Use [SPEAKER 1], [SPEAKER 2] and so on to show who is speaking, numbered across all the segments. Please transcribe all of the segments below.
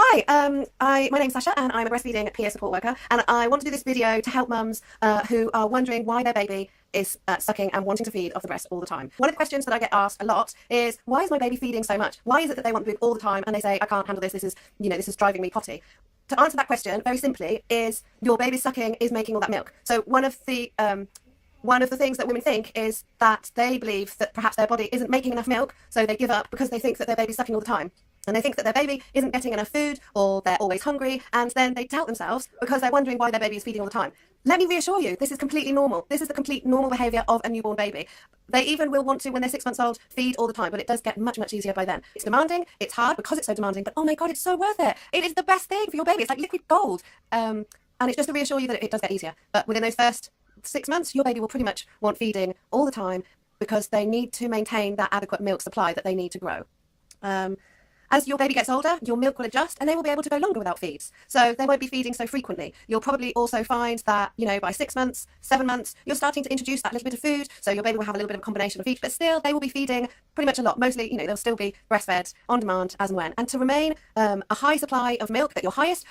[SPEAKER 1] Hi, my name's Sasha and I'm a breastfeeding peer support worker, and I want to do this video to help mums who are wondering why their baby is sucking and wanting to feed off the breast all the time. One of the questions that I get asked a lot is, why is my baby feeding so much? Why is it that they want to do it all the time and they say, I can't handle this, this is driving me potty? To answer that question, very simply, is your baby sucking is making all that milk. So one of the things that women think is that they believe that perhaps their body isn't making enough milk, so they give up because they think that their baby's sucking all the time. And they think that their baby isn't getting enough food, or they're always hungry, and then they doubt themselves because they're wondering why their baby is feeding all the time. Let me reassure you, this is completely normal. This is the complete normal behaviour of a newborn baby. They even will want to, when they're 6 months old, feed all the time, but it does get much, much easier by then. It's demanding, it's hard because it's so demanding, but oh my God, it's so worth it. It is the best thing for your baby. It's like liquid gold. And it's just to reassure you that it does get easier. But within those first 6 months, your baby will pretty much want feeding all the time because they need to maintain that adequate milk supply that they need to grow. As your baby gets older, your milk will adjust and they will be able to go longer without feeds. So they won't be feeding so frequently. You'll probably also find that, by 6 months, 7 months, you're starting to introduce that little bit of food. So your baby will have a little bit of a combination of each, but still they will be feeding pretty much a lot. Mostly, they'll still be breastfed on demand as and when. And to remain a high supply of milk at your highest,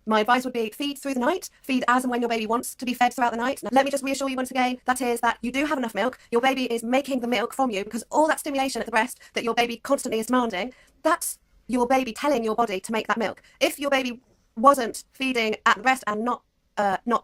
[SPEAKER 1] my advice would be feed through the night, feed as and when your baby wants to be fed throughout the night. Now, let me just reassure you once again, that is that you do have enough milk. Your baby is making the milk from you because all that stimulation at the breast that your baby constantly is demanding, that's your baby telling your body to make that milk. If your baby wasn't feeding at the breast and not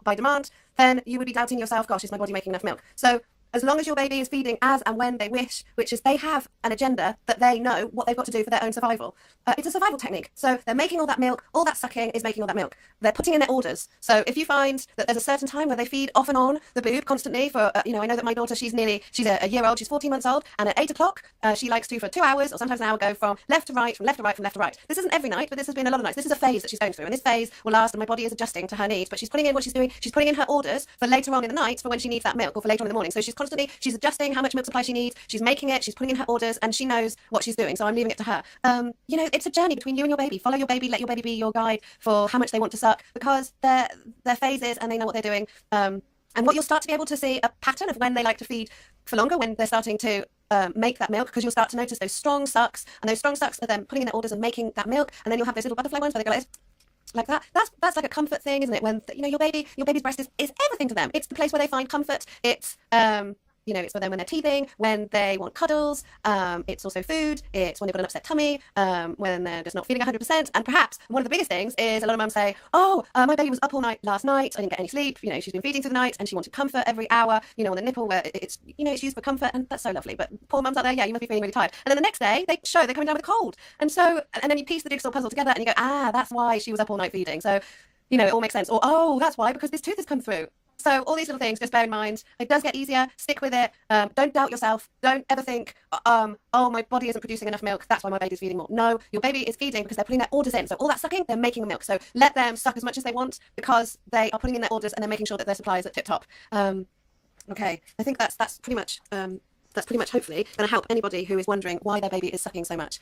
[SPEAKER 1] by demand, then you would be doubting yourself, gosh, is my body making enough milk? So as long as your baby is feeding as and when they wish, which is they have an agenda that they know what they've got to do for their own survival. It's a survival technique. So they're making all that milk, all that sucking is making all that milk. They're putting in their orders. So if you find that there's a certain time where they feed off and on the boob constantly for, I know that my daughter, she's a year old, she's 14 months old, and at 8 o'clock, she likes to, for 2 hours or sometimes an hour, go from left to right, from left to right, from left to right. This isn't every night, but this has been a lot of nights. This is a phase that she's going through, and this phase will last, and my body is adjusting to her needs, but she's putting in what she's doing. She's putting in her orders for later on in the night for when she needs that milk, or for later on in the morning. So she's adjusting how much milk supply she needs, she's making it, she's putting in her orders, and she knows what she's doing, so I'm leaving it to her. It's a journey between you and your baby. Follow your baby, let your baby be your guide for how much they want to suck, because they're phases and they know what they're doing. And what you'll start to be able to see a pattern of when they like to feed for longer, when they're starting to make that milk, because you'll start to notice those strong sucks, and those strong sucks are them putting in their orders and making that milk, and then you'll have those little butterfly ones where they go like that. That's like a comfort thing, isn't it? When your baby's breast is everything to them. It's the place where they find comfort. It's it's for them when they're teething, when they want cuddles. It's also food. It's when they've got an upset tummy, when they're just not feeling 100%. And perhaps one of the biggest things is a lot of mums say, my baby was up all night last night. I didn't get any sleep. She's been feeding through the night and she wanted comfort every hour, on the nipple where it's used for comfort. And that's so lovely. But poor mums out there, you must be feeling really tired. And then the next day they're coming down with a cold. And then you piece the jigsaw puzzle together and you go, that's why she was up all night feeding. So, it all makes sense. Or, that's why, because this tooth has come through. So all these little things, just bear in mind, it does get easier. Stick with it. Don't doubt yourself. Don't ever think, my body isn't producing enough milk, that's why my baby's feeding more. No, your baby is feeding because they're putting their orders in. So all that sucking, they're making the milk. So let them suck as much as they want because they are putting in their orders and they're making sure that their supply is at tip top. Okay, I think that's pretty much hopefully going to help anybody who is wondering why their baby is sucking so much.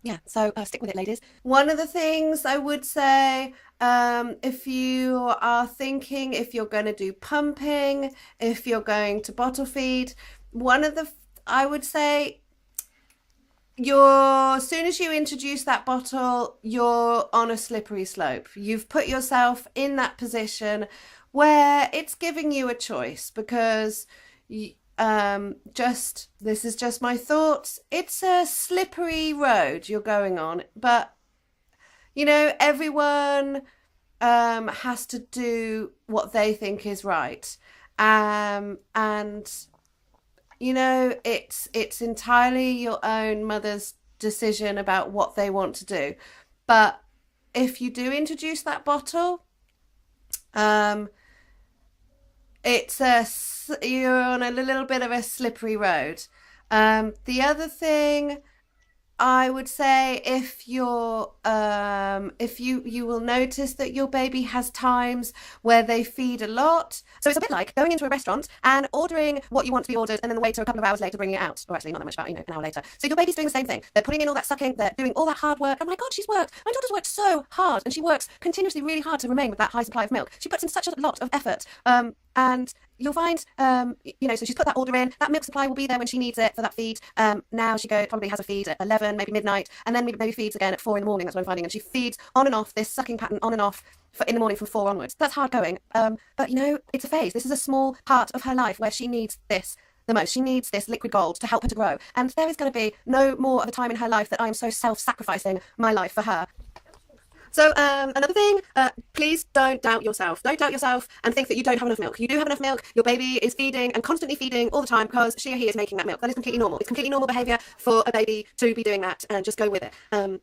[SPEAKER 1] Yeah, so stick with it, ladies. One of the things I would say, if you are thinking if you're going to do pumping, if you're going to bottle feed, I would say as soon as you introduce that bottle, you're on a slippery slope. You've put yourself in that position where it's giving you a choice because this is just my thoughts. It's a slippery road you're going on, but everyone has to do what they think is right, and it's entirely your own mother's decision about what they want to do. But if you do introduce that bottle, you're on a little bit of a slippery road. The other thing I would say, if you will notice that your baby has times where they feed a lot. So it's a bit like going into a restaurant and ordering what you want to be ordered, and then the waiter a couple of hours later bringing it out. Or actually not that much, about an hour later. So your baby's doing the same thing. They're putting in all that sucking. They're doing all that hard work. Oh my God, my daughter's worked so hard, and she works continuously really hard to remain with that high supply of milk. She puts in such a lot of effort. And you'll find, so she's put that order in, that milk supply will be there when she needs it for that feed. Now she probably has a feed at 11, maybe midnight, and then maybe feeds again at 4 in the morning. That's what I'm finding. And she feeds on and off this sucking pattern on and off in the morning from 4 onwards. That's hard going. But it's a phase. This is a small part of her life where she needs this the most. She needs this liquid gold to help her to grow. And there is going to be no more of a time in her life that I'm so self-sacrificing my life for her. So another thing, please don't doubt yourself. Don't doubt yourself and think that you don't have enough milk. You do have enough milk. Your baby is feeding and constantly feeding all the time because she or he is making that milk. That is completely normal. It's completely normal behaviour for a baby to be doing that, and just go with it.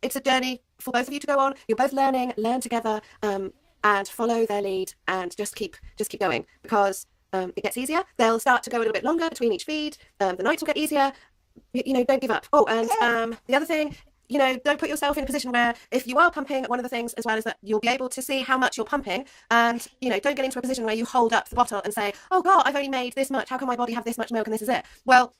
[SPEAKER 1] It's a journey for both of you to go on. You're both learn together, and follow their lead, and just keep going, because it gets easier. They'll start to go a little bit longer between each feed. The nights will get easier. Don't give up. Oh, and the other thing, don't put yourself in a position where, if you are pumping, one of the things as well is that you'll be able to see how much you're pumping, and don't get into a position where you hold up the bottle and say, oh God, I've only made this much, how can my body have this much milk and this is it? Well,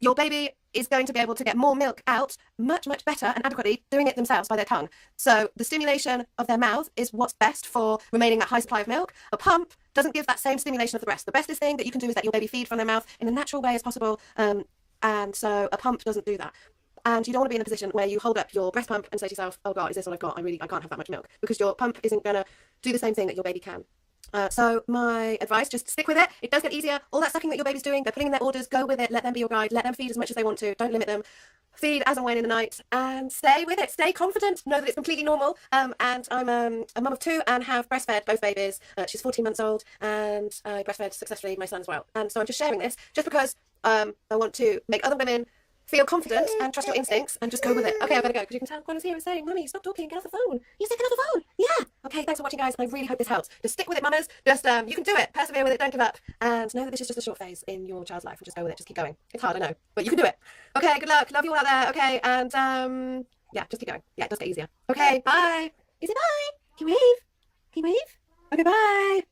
[SPEAKER 1] your baby is going to be able to get more milk out much better and adequately doing it themselves by their tongue. So the stimulation of their mouth is what's best for remaining that high supply of milk. A pump doesn't give that same stimulation of the breast. The bestest thing that you can do is let your baby feed from their mouth in a natural way as possible, and so a pump doesn't do that. And you don't want to be in a position where you hold up your breast pump and say to yourself, oh God, is this all I've got? I can't have that much milk, because your pump isn't going to do the same thing that your baby can. So my advice, just stick with it. It does get easier. All that sucking that your baby's doing, they're putting in their orders, go with it. Let them be your guide. Let them feed as much as they want to. Don't limit them. Feed as and when in the night, and stay with it. Stay confident. Know that it's completely normal. And I'm a mum of 2 and have breastfed both babies. She's 14 months old, and I breastfed successfully my son as well. And so I'm just sharing this just because I want to make other women feel confident and trust your instincts and just go with it. Okay, I'm going to go, because you can tell Gwen is here and saying, Mummy, stop talking, get off the phone. You're sick, get off the phone. Yeah. Okay, thanks for watching, guys. And I really hope this helps. Just stick with it, mamas. Just, you can do it. Persevere with it. Don't give up. And know that this is just a short phase in your child's life, and just go with it. Just keep going. It's hard, I know, but you can do it. Okay, good luck. Love you all out there. Okay, and yeah, just keep going. Yeah, it does get easier. Okay, bye. Is it bye? Can you wave? Can you wave? Okay, bye.